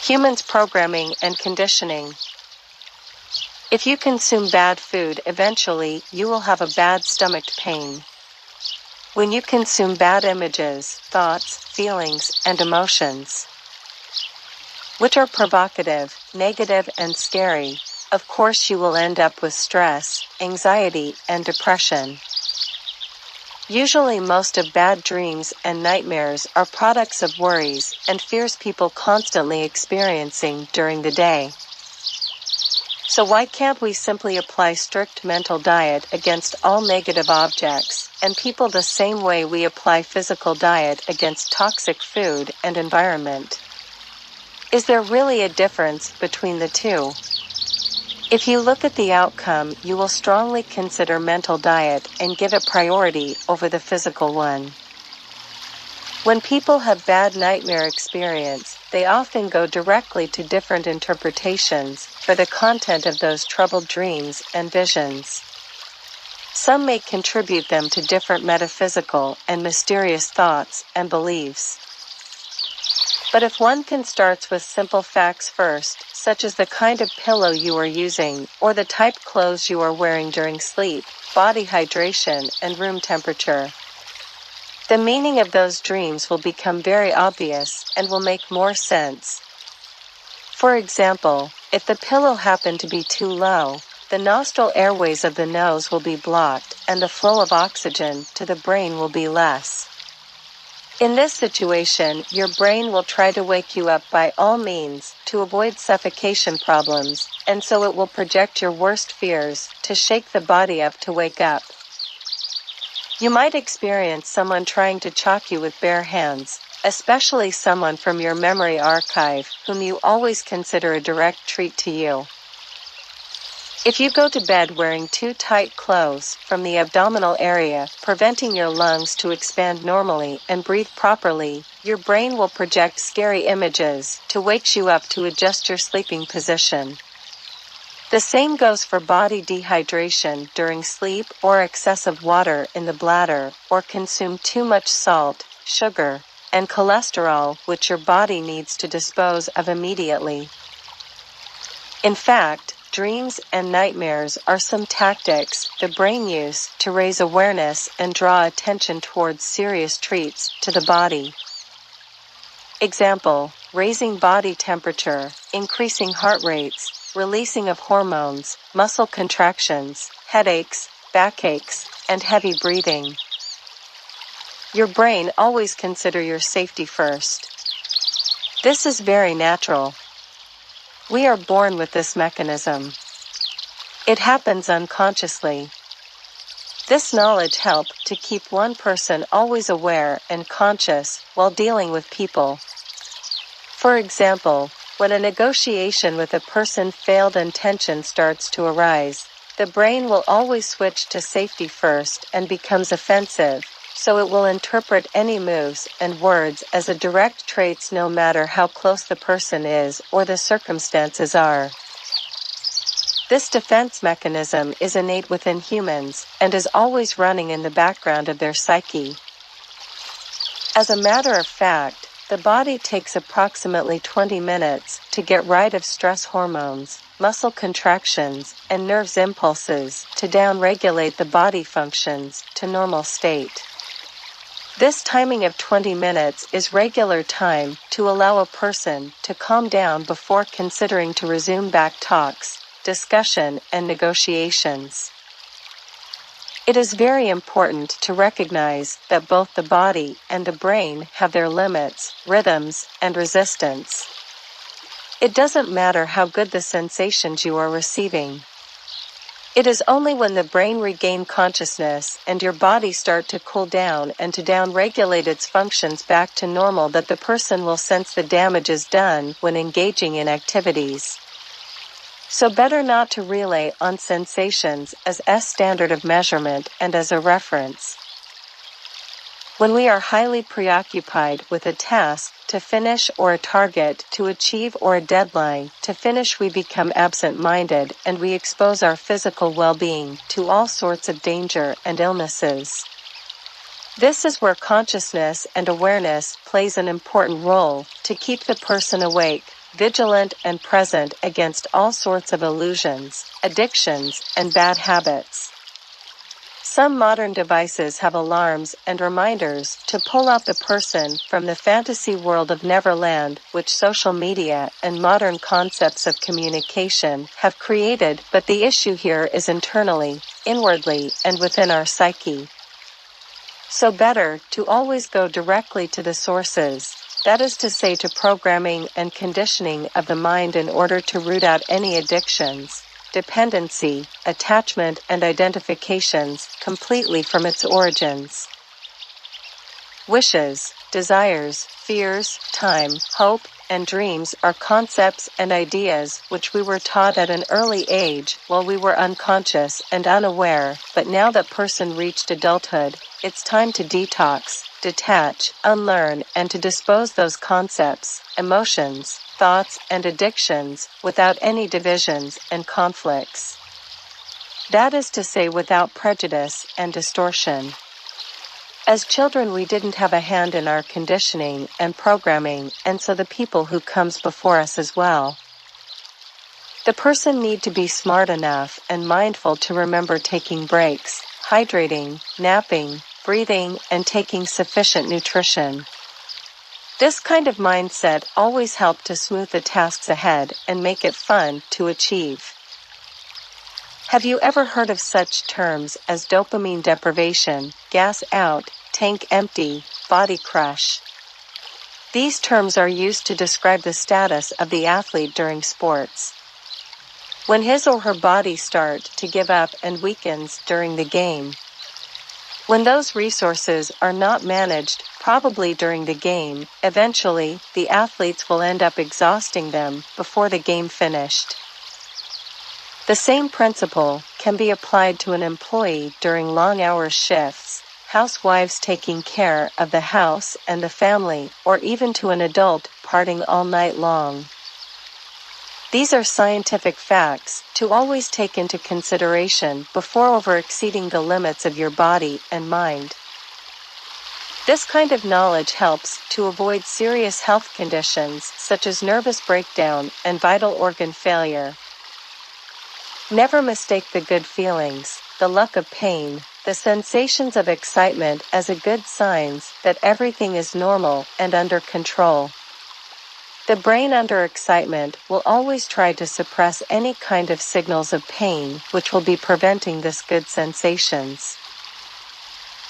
Humans' programming and conditioning. If you consume bad food, eventually you will have a bad stomach pain. When you consume bad images, thoughts, feelings, and emotions, which are provocative, negative, and scary, of course you will end up with stress, anxiety, and depression. Usually most of bad dreams and nightmares are products of worries and fears people constantly experiencing during the day. So why can't we simply apply strict mental diet against all negative objects and people the same way we apply physical diet against toxic food and environment? Is there really a difference between the two? If you look at the outcome, you will strongly consider mental diet and give it priority over the physical one. When people have bad nightmare experience, they often go directly to different interpretations for the content of those troubled dreams and visions. Some may contribute them to different metaphysical and mysterious thoughts and beliefs. But if one can start with simple facts first, such as the kind of pillow you are using, or the type clothes you are wearing during sleep, body hydration, and room temperature, the meaning of those dreams will become very obvious and will make more sense. For example, if the pillow happened to be too low, the nostril airways of the nose will be blocked and the flow of oxygen to the brain will be less. In this situation, your brain will try to wake you up by all means to avoid suffocation problems, and so it will project your worst fears to shake the body up to wake up. You might experience someone trying to choke you with bare hands, especially someone from your memory archive whom you always consider a direct treat to you. If you go to bed wearing too tight clothes from the abdominal area, preventing your lungs to expand normally and breathe properly, your brain will project scary images to wake you up to adjust your sleeping position. The same goes for body dehydration during sleep or excessive water in the bladder, or consume too much salt, sugar, and cholesterol which your body needs to dispose of immediately. In fact, dreams and nightmares are some tactics the brain uses to raise awareness and draw attention towards serious treats to the body. Example: raising body temperature, increasing heart rates, releasing of hormones, muscle contractions, headaches, backaches, and heavy breathing. Your brain always considers your safety first. This is very natural. We are born with this mechanism. It happens unconsciously. This knowledge helps to keep one person always aware and conscious while dealing with people. For example, when a negotiation with a person failed and tension starts to arise, the brain will always switch to safety first and becomes offensive, so it will interpret any moves and words as a direct traits no matter how close the person is or the circumstances are. This defense mechanism is innate within humans and is always running in the background of their psyche. As a matter of fact, the body takes approximately 20 minutes to get rid of stress hormones, muscle contractions, and nerves impulses to down-regulate the body functions to normal state. This timing of 20 minutes is regular time to allow a person to calm down before considering to resume back talks, discussion, and negotiations. It is very important to recognize that both the body and the brain have their limits, rhythms, and resistance. It doesn't matter how good the sensations you are receiving. It is only when the brain regains consciousness and your body start to cool down and to down-regulate its functions back to normal that the person will sense the damage is done when engaging in activities. So better not to rely on sensations as a standard of measurement and as a reference. When we are highly preoccupied with a task to finish or a target to achieve or a deadline to finish, we become absent-minded and we expose our physical well-being to all sorts of danger and illnesses. This is where consciousness and awareness plays an important role to keep the person awake, vigilant and present against all sorts of illusions, addictions, and bad habits. Some modern devices have alarms and reminders to pull out the person from the fantasy world of Neverland which social media and modern concepts of communication have created, but the issue here is internally, inwardly, and within our psyche. So better to always go directly to the sources, that is to say to programming and conditioning of the mind in order to root out any addictions, dependency, attachment and identifications completely from its origins. Wishes, desires, fears, time, hope, and dreams are concepts and ideas which we were taught at an early age while we were unconscious and unaware, but now that person reached adulthood, it's time to detox, detach, unlearn, and to dispose those concepts, emotions, thoughts, and addictions without any divisions and conflicts. That is to say without prejudice and distortion. As children we didn't have a hand in our conditioning and programming, and so the people who comes before us as well. The person need to be smart enough and mindful to remember taking breaks, hydrating, napping, breathing, and taking sufficient nutrition. This kind of mindset always helped to smooth the tasks ahead and make it fun to achieve. Have you ever heard of such terms as dopamine deprivation, gas out, tank empty, body crush? These terms are used to describe the status of the athlete during sports. When his or her body starts to give up and weakens during the game. When those resources are not managed probably during the game, eventually the athletes will end up exhausting them before the game finished. The same principle can be applied to an employee during long-hour shifts, housewives taking care of the house and the family, or even to an adult partying all night long. These are scientific facts to always take into consideration before over-exceeding the limits of your body and mind. This kind of knowledge helps to avoid serious health conditions such as nervous breakdown and vital organ failure. Never mistake the good feelings, the luck of pain, the sensations of excitement as a good signs that everything is normal and under control. The brain under excitement will always try to suppress any kind of signals of pain which will be preventing this good sensations.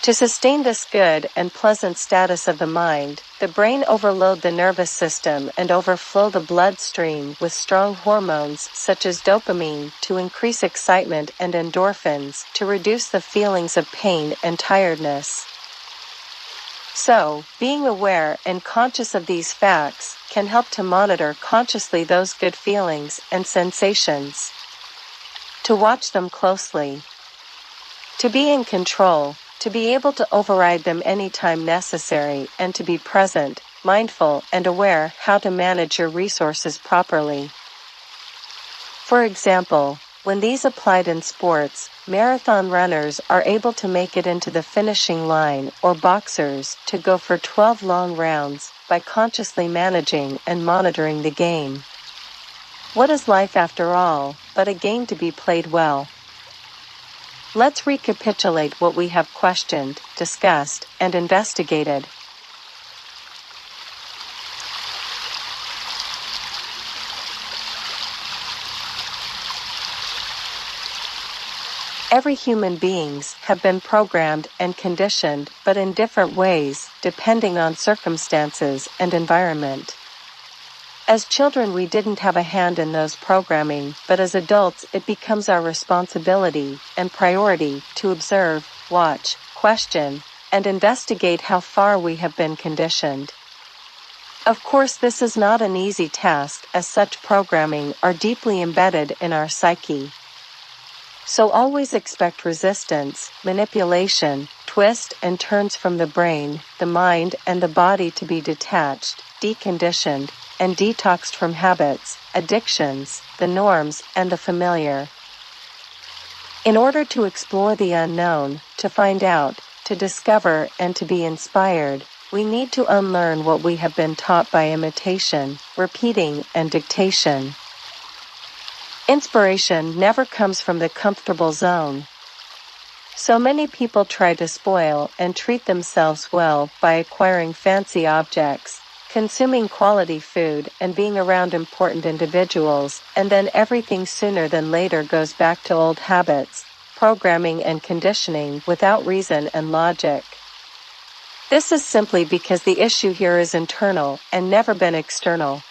To sustain this good and pleasant status of the mind, the brain overload the nervous system and overflow the bloodstream with strong hormones such as dopamine to increase excitement and endorphins to reduce the feelings of pain and tiredness. So, being aware and conscious of these facts can help to monitor consciously those good feelings and sensations. To watch them closely. To be in control, to be able to override them anytime necessary, and to be present, mindful, and aware how to manage your resources properly. For example, when these applied in sports, marathon runners are able to make it into the finishing line, or boxers to go for 12 long rounds by consciously managing and monitoring the game. What is life after all, but a game to be played well? Let's recapitulate what we have questioned, discussed, and investigated. Every human beings have been programmed and conditioned, but in different ways, depending on circumstances and environment. As children we didn't have a hand in those programming, but as adults it becomes our responsibility and priority to observe, watch, question, and investigate how far we have been conditioned. Of course this is not an easy task as such programming are deeply embedded in our psyche. So always expect resistance, manipulation, twists and turns from the brain, the mind, and the body to be detached, deconditioned, and detoxed from habits, addictions, the norms, and the familiar. In order to explore the unknown, to find out, to discover, and to be inspired, we need to unlearn what we have been taught by imitation, repeating, and dictation. Inspiration never comes from the comfortable zone. So many people try to spoil and treat themselves well by acquiring fancy objects, consuming quality food, and being around important individuals, and then everything sooner than later goes back to old habits, programming and conditioning without reason and logic. This is simply because the issue here is internal and never been external.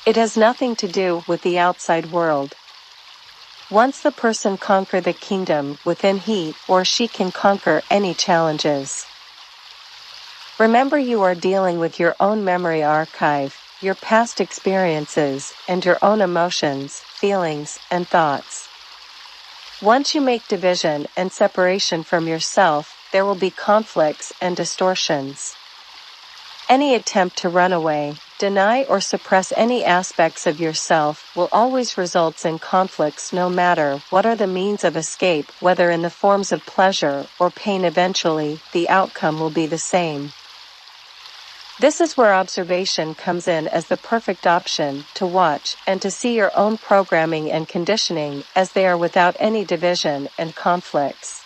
It has nothing to do with the outside world. Once the person conquers the kingdom within, he or she can conquer any challenges. Remember, you are dealing with your own memory archive, your past experiences, and your own emotions, feelings, and thoughts. Once you make division and separation from yourself, there will be conflicts and distortions. Any attempt to run away, deny, or suppress any aspects of yourself will always result in conflicts, no matter what are the means of escape, whether in the forms of pleasure or pain. Eventually, the outcome will be the same. This is where observation comes in as the perfect option to watch and to see your own programming and conditioning as they are without any division and conflicts.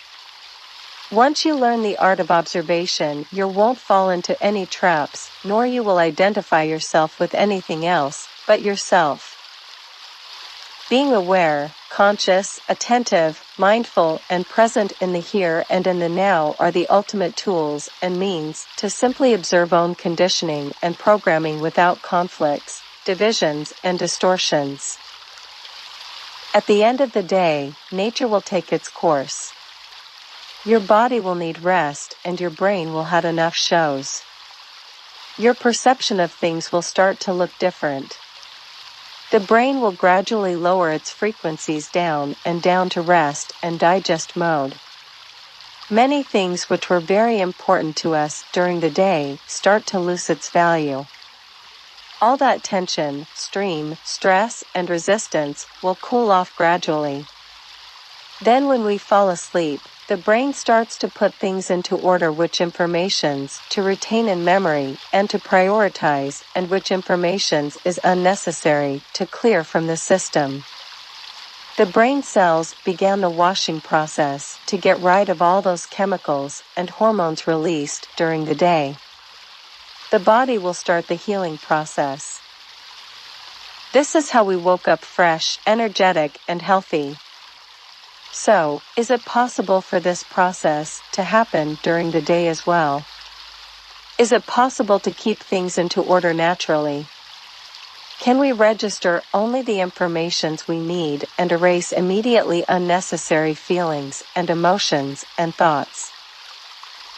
Once you learn the art of observation, you won't fall into any traps, nor you will identify yourself with anything else but yourself. Being aware, conscious, attentive, mindful, and present in the here and in the now are the ultimate tools and means to simply observe own conditioning and programming without conflicts, divisions, and distortions. At the end of the day, nature will take its course. Your body will need rest and your brain will have enough shows. Your perception of things will start to look different. The brain will gradually lower its frequencies down and down to rest and digest mode. Many things which were very important to us during the day start to lose its value. All that tension, strain, stress, and resistance will cool off gradually. Then when we fall asleep, the brain starts to put things into order, which informations to retain in memory and to prioritize, and which informations is unnecessary to clear from the system. The brain cells began the washing process to get rid of all those chemicals and hormones released during the day. The body will start the healing process. This is how we woke up fresh, energetic, and healthy. So, is it possible for this process to happen during the day as well? Is it possible to keep things into order naturally? Can we register only the informations we need and erase immediately unnecessary feelings and emotions and thoughts?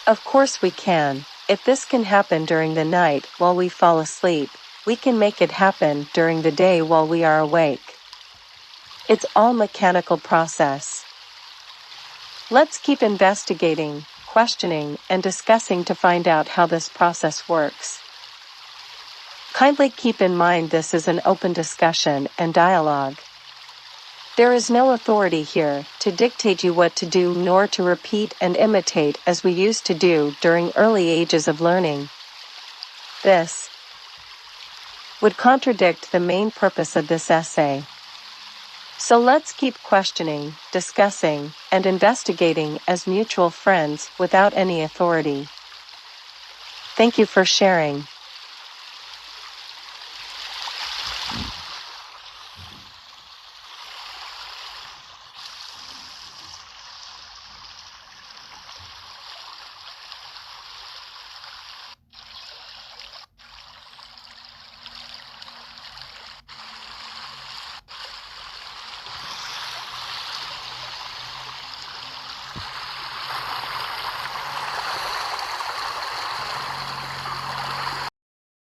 Of course we can. If this can happen during the night while we fall asleep, we can make it happen during the day while we are awake. It's all mechanical process. Let's keep investigating, questioning, and discussing to find out how this process works. Kindly keep in mind this is an open discussion and dialogue. There is no authority here to dictate you what to do, nor to repeat and imitate as we used to do during early ages of learning. This would contradict the main purpose of this essay. So let's keep questioning, discussing, and investigating as mutual friends without any authority. Thank you for sharing.